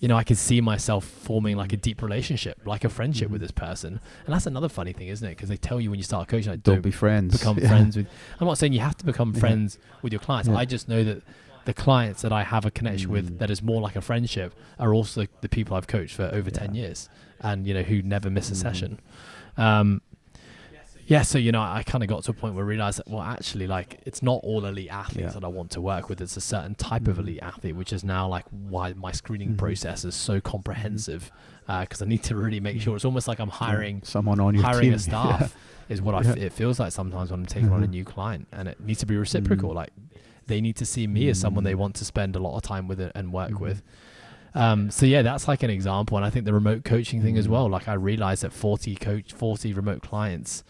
Speaker 1: I can see myself forming like a deep relationship, like a friendship with this person. And that's another funny thing, isn't it? Because they tell you when you start coaching, like,
Speaker 2: Don't be friends.
Speaker 1: Become friends with. I'm not saying you have to become friends with your clients. I just know that the clients that I have a connection with that is more like a friendship are also the people I've coached for over 10 years, and who never miss a session. So, I kind of got to a point where I realized that, well, actually, like, it's not all elite athletes that I want to work with. It's a certain type of elite athlete, which is now like why my screening process is so comprehensive, because I need to really make sure. It's almost like I'm hiring
Speaker 2: someone on your
Speaker 1: hiring
Speaker 2: team.
Speaker 1: a staff is what it feels like sometimes when I'm taking on a new client, and it needs to be reciprocal. Like, they need to see me as someone they want to spend a lot of time with and work with. That's like an example. And I think the remote coaching thing as well, like, I realized that 40 remote clients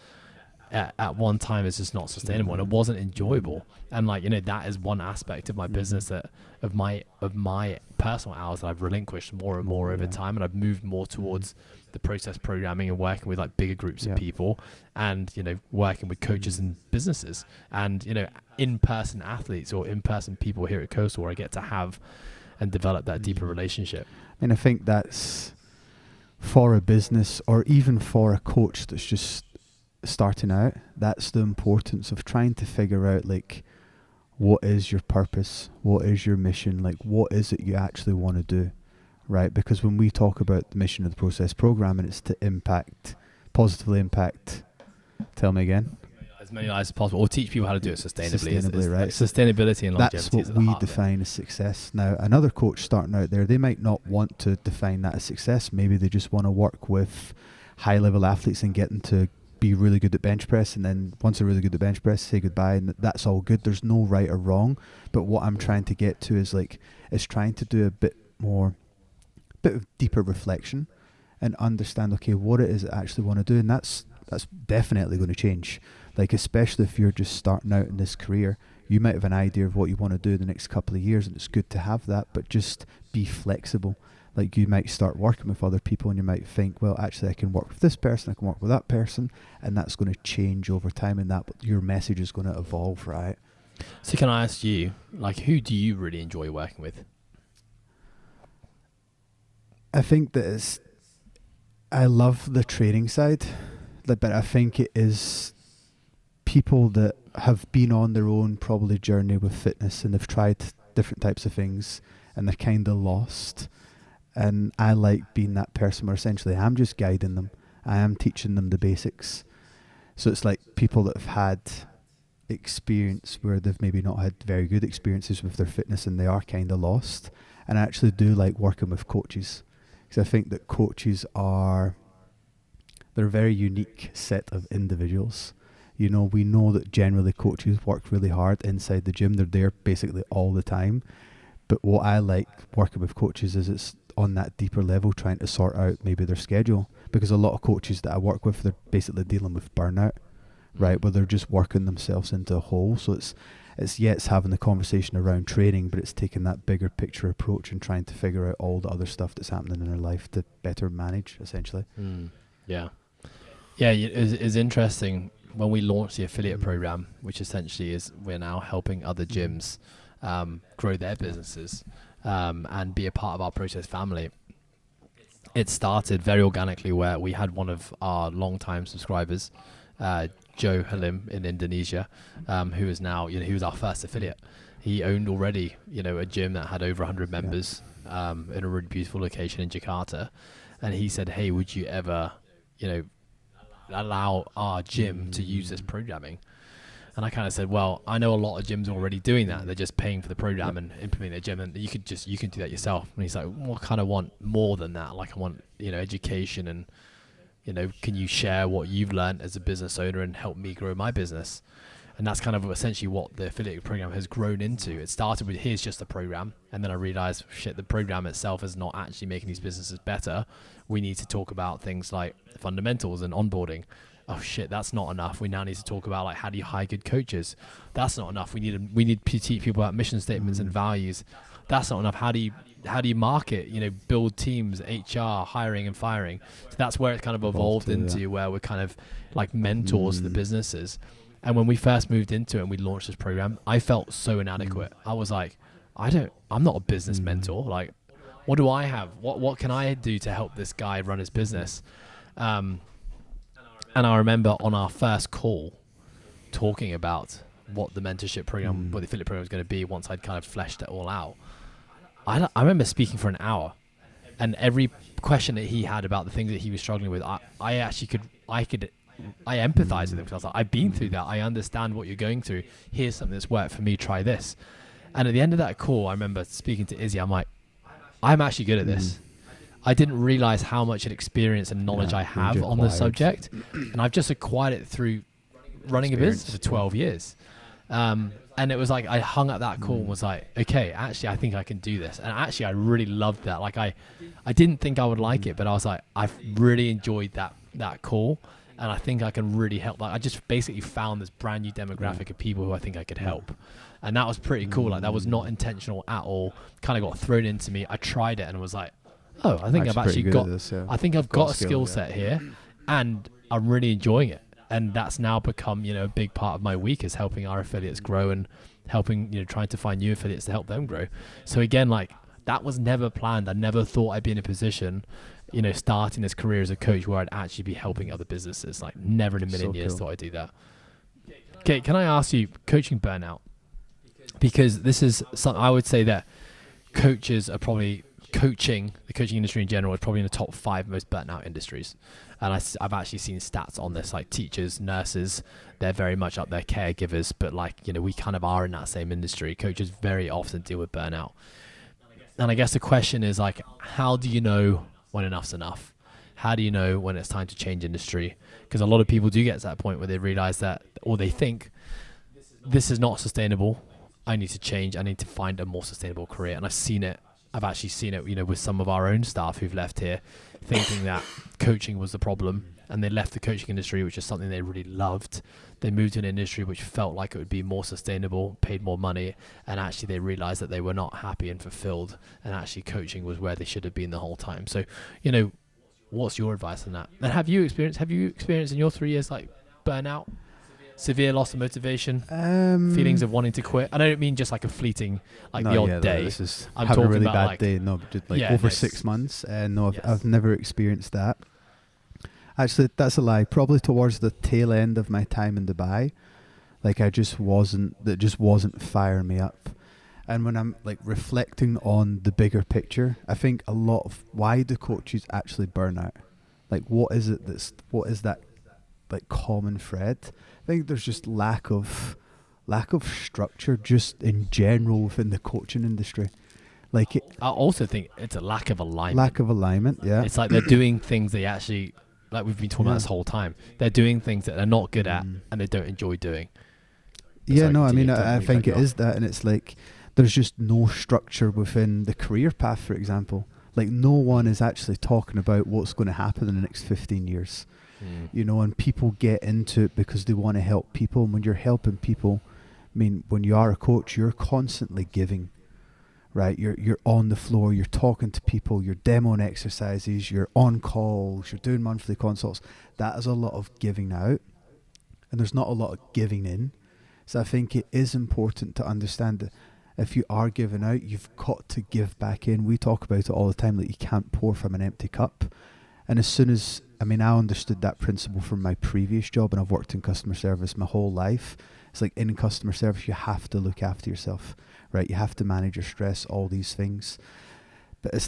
Speaker 1: at one time it's just not sustainable, and it wasn't enjoyable. And like, you know, that is one aspect of my business that of my personal hours that I've relinquished more and more over time, and I've moved more towards the process programming and working with like bigger groups of people, and, you know, working with coaches and businesses, and, you know, in-person athletes or in-person people here at Coastal, where I get to have and develop that deeper relationship.
Speaker 2: And I think that's for a business, or even for a coach that's just starting out, that's the importance of trying to figure out, like, what is your purpose, what is your mission, like what is it you actually want to do, right? Because when we talk about the mission of the process program, and it's to positively impact, tell me again,
Speaker 1: as many lives as possible, or teach people how to do it sustainably.
Speaker 2: Right?
Speaker 1: Like sustainability and longevity.
Speaker 2: That's what we define as success. Now, another coach starting out there, they might not want to define that as success. Maybe they just want to work with high-level athletes and get them to be really good at bench press, and then once they're really good at bench press, say goodbye, and that's all good. There's no right or wrong. But what I'm trying to get to is trying to do a bit of deeper reflection and understand, okay, what it is I actually want to do, and that's definitely going to change. Like, especially if you're just starting out in this career, you might have an idea of what you want to do the next couple of years, and it's good to have that, but just be flexible. Like, you might start working with other people, and you might think, well, actually I can work with this person, I can work with that person, and that's going to change over time, and that your message is going to evolve, right?
Speaker 1: So can I ask you, like, who do you really enjoy working with?
Speaker 2: I think that I love the training side, but I think it is people that have been on their own probably journey with fitness, and they've tried different types of things, and they're kind of lost. And I like being that person where essentially I'm just guiding them. I am teaching them the basics. So it's like people that have had experience where they've maybe not had very good experiences with their fitness, and they are kind of lost. And I actually do like working with coaches, because I think that coaches they're a very unique set of individuals. You know, we know that generally coaches work really hard inside the gym. They're there basically all the time. But what I like working with coaches is it's on that deeper level, trying to sort out maybe their schedule, because a lot of coaches that I work with, they're basically dealing with burnout, right, where they're just working themselves into a hole. So it's having the conversation around training, but it's taking that bigger picture approach and trying to figure out all the other stuff that's happening in their life to better manage, essentially.
Speaker 1: Yeah, it's interesting when we launched the affiliate program, which essentially is we're now helping other gyms grow their businesses and be a part of our process family. It started very organically, where we had one of our long-time subscribers, Joe Halim in Indonesia, who is now, you know, he was our first affiliate. He owned already, you know, a gym that had over 100 members in a really beautiful location in Jakarta, and he said, "Hey, would you ever, you know, allow our gym to use this programming?" And I kind of said, well, I know a lot of gyms are already doing that. They're just paying for the program and implementing their gym, and you can do that yourself. And he's like, well, I kind of want more than that. Like, I want, you know, education, and, you know, can you share what you've learned as a business owner and help me grow my business? And that's kind of essentially what the affiliate program has grown into. It started with, here's just a program. And then I realized, shit, the program itself is not actually making these businesses better. We need to talk about things like fundamentals and onboarding. Oh shit, that's not enough. We now need to talk about, like, how do you hire good coaches? That's not enough. We need to teach people about mission statements and values. That's not enough. How do you market, you know, build teams, HR, hiring and firing? So that's where it kind of evolved into where we're kind of like mentors to the businesses. And when we first moved into it and we launched this program, I felt so inadequate. I was like, I'm not a business mentor. Like, what do I have? What can I do to help this guy run his business? And I remember on our first call talking about what the mentorship program, what the affiliate program was going to be once I'd kind of fleshed it all out. I remember speaking for an hour, and every question that he had about the things that he was struggling with, I empathize with him, because I was like, I've been through that. I understand what you're going through. Here's something that's worked for me. Try this. And at the end of that call, I remember speaking to Izzy. I'm like, I'm actually good at this. I didn't realize how much experience and knowledge I have on the subject, and I've just acquired it through running a business for 12 years. And it was like I hung up that call and was like, okay, actually I think I can do this. And actually I really loved that. Like I didn't think I would like it, but I was like, I've really enjoyed that call. and I think I can really help. Like I just basically found this brand new demographic of people who I think I could help, and that was pretty cool. Like that was not intentional at all. Kind of got thrown into me. I tried it and was like, oh, I think I've actually got. I think I've got a skill set here, and I'm really enjoying it. And that's now become, a big part of my week is helping our affiliates grow and helping, trying to find new affiliates to help them grow. So again, like that was never planned. I never thought I'd be in a position, starting this career as a coach where I'd actually be helping other businesses. Like never in a million years thought I'd do that. Okay, can I ask you, coaching burnout? Because this is something I would say that coaches are probably the coaching industry in general is probably in the top 5 most burnt out industries. And I've actually seen stats on this, like teachers, nurses, they're very much up there, caregivers, but we kind of are in that same industry. Coaches very often deal with burnout. And I guess the question is like, how do you know when enough's enough? How do you know when it's time to change industry? Because a lot of people do get to that point where they realize that, or they think, this is not sustainable. I need to change. I need to find a more sustainable career. And I've seen it. I've actually seen it, with some of our own staff who've left here thinking that coaching was the problem, and they left the coaching industry, which is something they really loved. They moved to an industry which felt like it would be more sustainable, paid more money, and actually they realized that they were not happy and fulfilled, and actually coaching was where they should have been the whole time. So, what's your advice on that? And have you experienced in your 3 years like burnout? Severe loss of motivation, feelings of wanting to quit. I don't mean just like a fleeting, the odd day.
Speaker 2: This is
Speaker 1: I'm
Speaker 2: having a
Speaker 1: talking
Speaker 2: really
Speaker 1: about
Speaker 2: bad day. No, just over 6 months. No, I've never experienced that. Actually, that's a lie. Probably towards the tail end of my time in Dubai, that just wasn't firing me up. And when I'm reflecting on the bigger picture, I think a lot of why do coaches actually burn out? What is that common thread? I think there's just lack of structure just in general within the coaching industry. I
Speaker 1: also think it's a lack of alignment.
Speaker 2: Lack of alignment, yeah.
Speaker 1: It's like they're doing things they actually, like we've been talking about this whole time, they're doing things that they're not good at and they don't enjoy doing.
Speaker 2: I think it is that, and it's there's just no structure within the career path, for example. No one is actually talking about what's going to happen in the next 15 years. And people get into it because they want to help people. And when you're helping people, when you are a coach, you're constantly giving, right? You're on the floor, you're talking to people, you're demoing exercises, you're on calls, you're doing monthly consults. That is a lot of giving out, and there's not a lot of giving in. So I think it is important to understand that if you are giving out, you've got to give back in. We talk about it all the time, that you can't pour from an empty cup. And as soon as, I understood that principle from my previous job, and I've worked in customer service my whole life. It's in customer service, you have to look after yourself, right? You have to manage your stress, all these things. But it's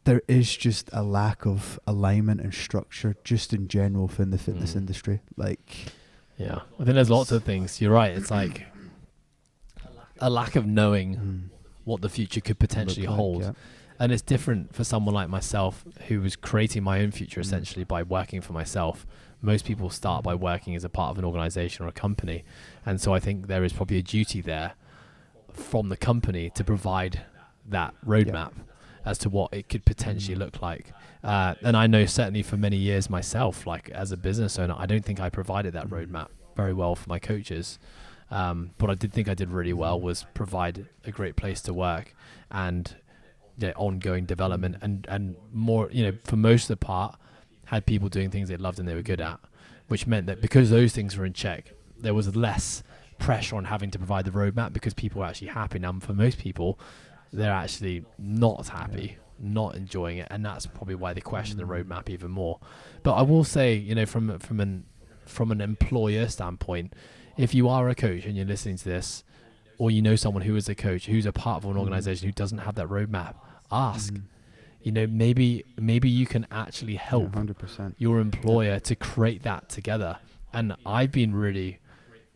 Speaker 2: there is just a lack of alignment and structure just in general within the fitness industry.
Speaker 1: Yeah, I think there's lots of things. You're right. It's a lack of knowing what the future could potentially hold. Yeah. And it's different for someone like myself who was creating my own future essentially by working for myself. Most people start by working as a part of an organization or a company. And so I think there is probably a duty there from the company to provide that roadmap as to what it could potentially look like. And I know certainly for many years myself, as a business owner, I don't think I provided that roadmap very well for my coaches. But I did think I did really well was provide a great place to work and ongoing development and more, for most of the part, had people doing things they loved and they were good at, which meant that because those things were in check, there was less pressure on having to provide the roadmap because people were actually happy. Now, for most people, they're actually not happy, not enjoying it, and that's probably why they question the roadmap even more. But I will say, from an employer standpoint, if you are a coach and you're listening to this, or someone who is a coach who's a part of an organization who doesn't have that roadmap, ask. Maybe you can actually help
Speaker 2: 100%.
Speaker 1: your employer to create that together. And I've been really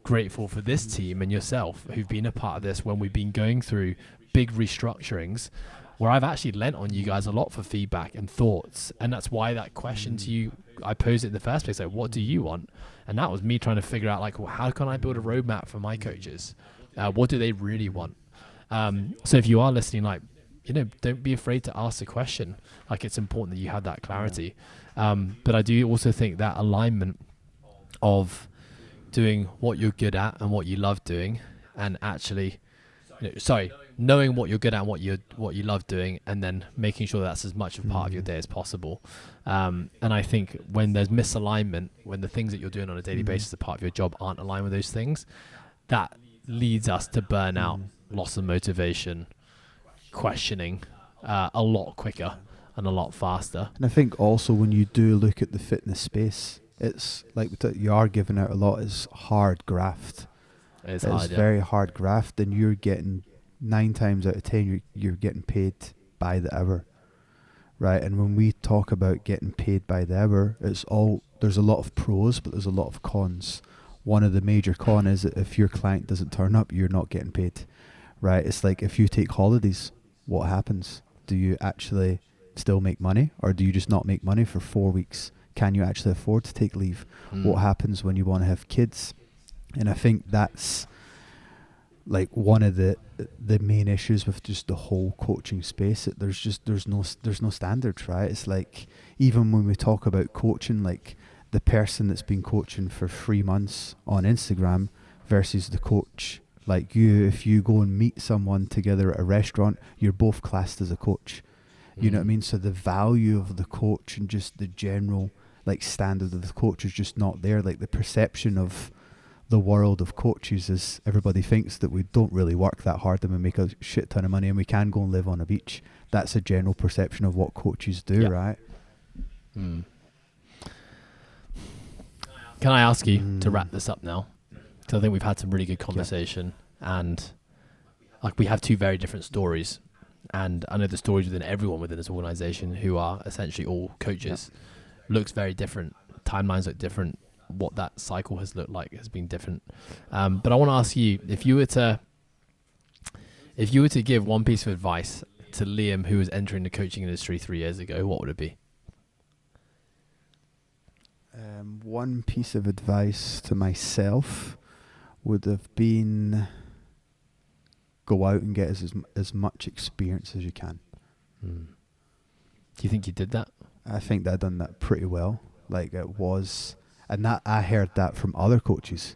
Speaker 1: grateful for this team and yourself who've been a part of this when we've been going through big restructurings, where I've actually lent on you guys a lot for feedback and thoughts. And that's why that question to you, I posed it in the first place, what do you want? And that was me trying to figure out how can I build a roadmap for my coaches? What do they really want? So if you are listening, don't be afraid to ask the question. Like, it's important that you have that clarity. But I do also think that alignment of doing what you're good at and what you love doing, and actually, knowing what you're good at and what you love doing, and then making sure that's as much of part of your day as possible. And I think when there's misalignment, when the things that you're doing on a daily basis as a part of your job aren't aligned with those things, that leads us to burnout, loss of motivation, questioning a lot quicker and a lot faster.
Speaker 2: And I think also when you do look at the fitness space, it's like you are giving out a lot is hard graft.
Speaker 1: It's
Speaker 2: very hard graft, and you're getting 9 times out of 10 you're getting paid by the hour, right? And when we talk about getting paid by the hour, there's a lot of pros, but there's a lot of cons. One of the major con is that if your client doesn't turn up, you're not getting paid, right? It's like if you take holidays, what happens? Do you actually still make money, or do you just not make money for 4 weeks? Can you actually afford to take leave? What happens when you want to have kids? And I think that's like one of the main issues with just the whole coaching space. That there's no standards, right? It's like, even when we talk about coaching, like the person that's been coaching for 3 months on Instagram versus the coach like you, if you go and meet someone together at a restaurant, you're both classed as a coach. You know what I mean? So the value of the coach and just the general like standard of the coach is just not there. Like the perception of the world of coaches is everybody thinks that we don't really work that hard and we make a shit ton of money and we can go and live on a beach. That's a general perception of what coaches do, right?
Speaker 1: Can I ask you to wrap this up now? Because I think we've had some really good conversation and like we have 2 very different stories. And I know the stories within everyone within this organization who are essentially all coaches looks very different. Timelines look different. What that cycle has looked like has been different. But I want to ask you, if you were to give one piece of advice to Liam, who was entering the coaching industry 3 years ago, what would it be?
Speaker 2: One piece of advice to myself would have been go out and get as much experience as you can.
Speaker 1: Do you think you did that?
Speaker 2: I think that I done that pretty well. Like it was, and that I heard that from other coaches,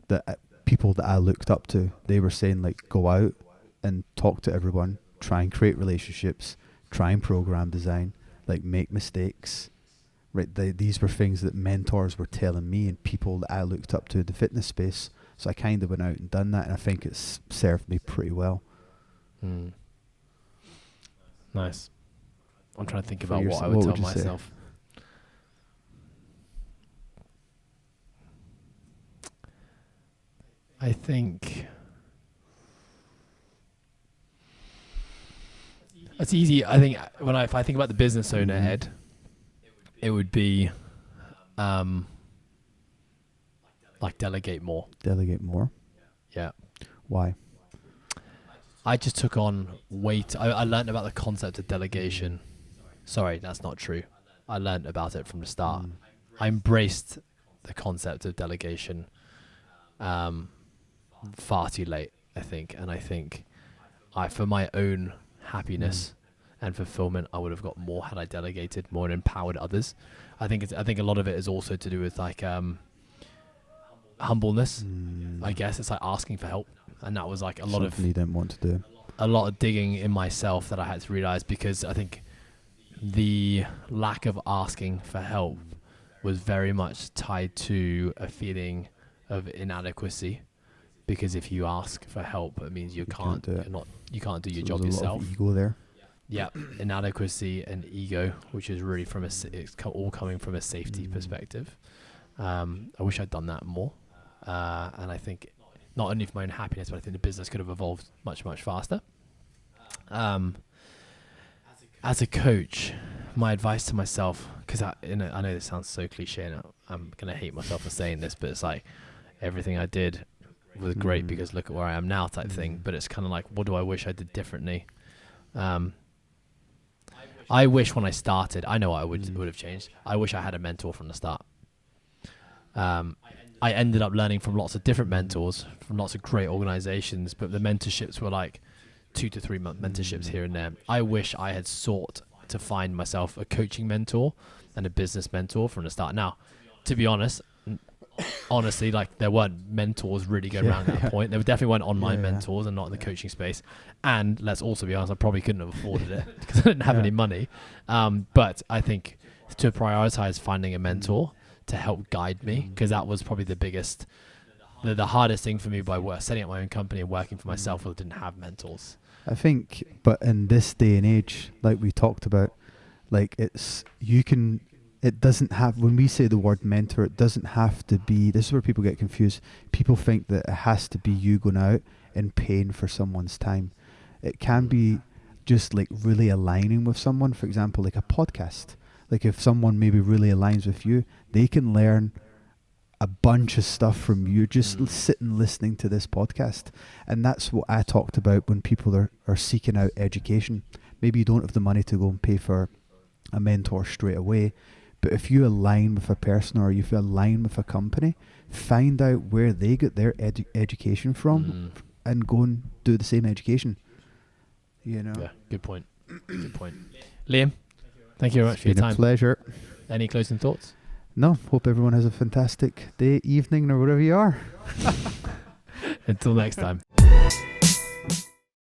Speaker 2: that people that I looked up to, they were saying like go out and talk to everyone, try and create relationships, try and program design, like make mistakes. Right, these were things that mentors were telling me and people that I looked up to in the fitness space. So I kind of went out and done that, and I think it's served me pretty well.
Speaker 1: Nice. I'm trying to think about what I would tell myself. I think it's easy. I think if I think about the business owner head, it would be like delegate more.
Speaker 2: Delegate more?
Speaker 1: Yeah.
Speaker 2: Why?
Speaker 1: I just took on weight. I learned about the concept of delegation. Sorry, that's not true. I learned about it from the start. I embraced the concept of delegation far too late, I think. And I think for my own happiness and fulfillment, I would have got more had I delegated more and empowered others. I think a lot of it is also to do with like humbleness. I guess it's like asking for help, and that was like a lot of
Speaker 2: you didn't want to do.
Speaker 1: A lot of digging in myself that I had to realize, because I think the lack of asking for help was very much tied to a feeling of inadequacy. Because if you ask for help, it means you can't do it. You can't do your job yourself.
Speaker 2: There's a lot of ego there.
Speaker 1: Yeah, inadequacy and ego, which is really it's all coming from a safety perspective. I wish I'd done that more, and I think not only for my own happiness, but I think the business could have evolved much, much faster. As a coach, my advice to myself, because I know this sounds so cliche, and I'm gonna hate myself for saying this, but it's like everything I did was great because look at where I am now, type thing. But it's kind of like, what do I wish I did differently? I wish when I started, I know what I would have changed. I wish I had a mentor from the start. I ended up learning from lots of different mentors, from lots of great organizations, but the mentorships were like 2 to 3 month mentorships here and there. I wish I had sought to find myself a coaching mentor and a business mentor from the start. Now, to be honestly, like there weren't mentors really going around at that point. There definitely weren't online mentors and not in the coaching space. And let's also be honest, I probably couldn't have afforded it because I didn't have any money. But I think to prioritize finding a mentor to help guide me, because that was probably the biggest, the hardest thing for me by setting up my own company and working for myself, was I didn't have mentors.
Speaker 2: I think, but in this day and age, like we talked about, like it doesn't have, when we say the word mentor, it doesn't have to be, this is where people get confused. People think that it has to be you going out and paying for someone's time. It can be just like really aligning with someone, for example, like a podcast. Like if someone maybe really aligns with you, they can learn a bunch of stuff from you just sitting listening to this podcast. And that's what I talked about when people are seeking out education. Maybe you don't have the money to go and pay for a mentor straight away, but if you align with a person or if you align with a company, find out where they get their education from and go and do the same education. You know?
Speaker 1: Yeah, good point. Good point. Liam, thank you very much for your time.
Speaker 2: It's been a pleasure.
Speaker 1: Any closing thoughts?
Speaker 2: No, hope everyone has a fantastic day, evening, or whatever you are.
Speaker 1: Until next time.